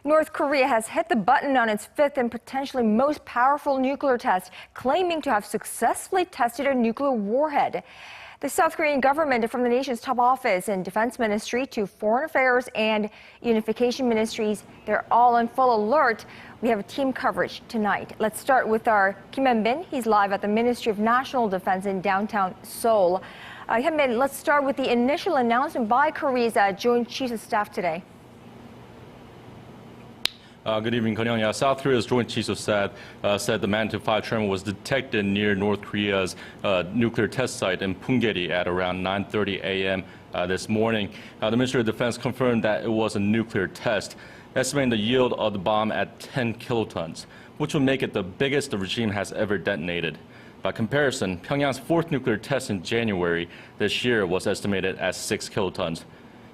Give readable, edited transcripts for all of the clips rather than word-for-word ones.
North Korea has hit the button on its fifth and potentially most powerful nuclear test, claiming to have successfully tested a nuclear warhead. The South Korean government, from the nation's top office and defense ministry to foreign affairs and unification ministries, they're all on full alert. We have team coverage tonight. Let's start with our Kim Hyunbin. He's live at the Ministry of National Defense in downtown Seoul. Hyun-bin, let's start with the initial announcement by Korea's Joint Chiefs of Staff today. Good evening, Conn-young. South Korea's Joint Chiefs of Staff said the magnitude 5 tremor was detected near North Korea's nuclear test site in Punggye-ri at around 9:30 a.m. This morning. The Ministry of Defense confirmed that it was a nuclear test, estimating the yield of the bomb at 10 kilotons, which would make it the biggest the regime has ever detonated. By comparison, Pyongyang's fourth nuclear test in January this year was estimated at 6 kilotons.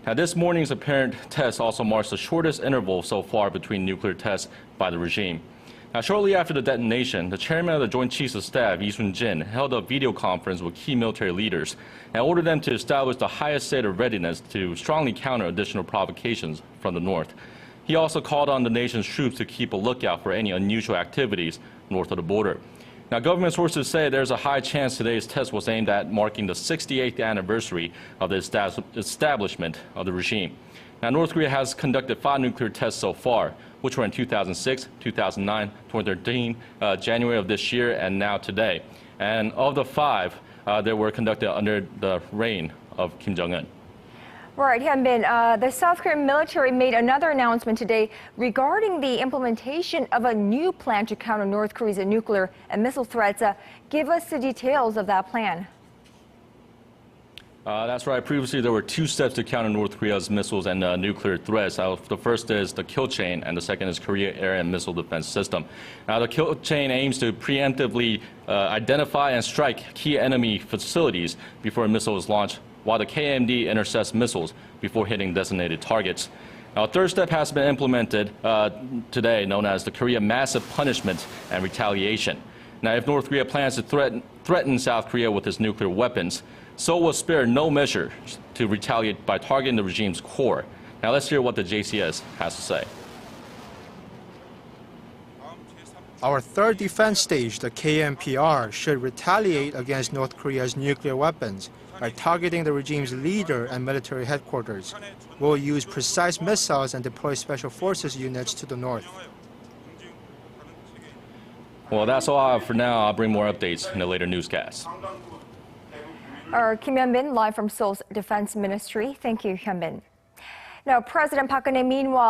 Now, this morning's apparent test also marks the shortest interval so far between nuclear tests by the regime. Now, shortly after the detonation, the chairman of the Joint Chiefs of Staff, Jin, held a video conference with key military leaders and ordered them to establish the highest state of readiness to strongly counter additional provocations from the north. He also called on the nation's troops to keep a lookout for any unusual activities north of the border. Now, government sources say there's a high chance today's test was aimed at marking the 68th anniversary of the establishment of the regime. Now, North Korea has conducted 5 nuclear tests so far, which were in 2006, 2009, 2013, January of this year, and now today. And of the 5, they were conducted under the reign of Kim Jong-un. Right, Hyun-bin, the South Korean military made another announcement today regarding the implementation of a new plan to counter North Korea's nuclear and missile threats. Give us the details of that plan. That's right. Previously, there were 2 steps to counter North Korea's missiles and nuclear threats. The first is the kill chain, and the second is Korea Air and Missile Defense System. Now, the kill chain aims to preemptively identify and strike key enemy facilities before a missile is launched, while the KMD intercepts missiles before hitting designated targets. Now, a third step has been implemented today, known as the Korea Massive Punishment and Retaliation. Now, if North Korea plans to threaten South Korea with its nuclear weapons, Seoul will spare no measure to retaliate by targeting the regime's core. Now, let's hear what the JCS has to say. Our third defense stage, the KMPR, should retaliate against North Korea's nuclear weapons by targeting the regime's leader and military headquarters. We'll use precise missiles and deploy special forces units to the north. Well, that's all I have for now. I'll bring more updates in a later newscast. Our Kim Hyunbin, live from Seoul's Defense Ministry. Thank you, Hyunbin. Now, President Park Geun-hye, meanwhile,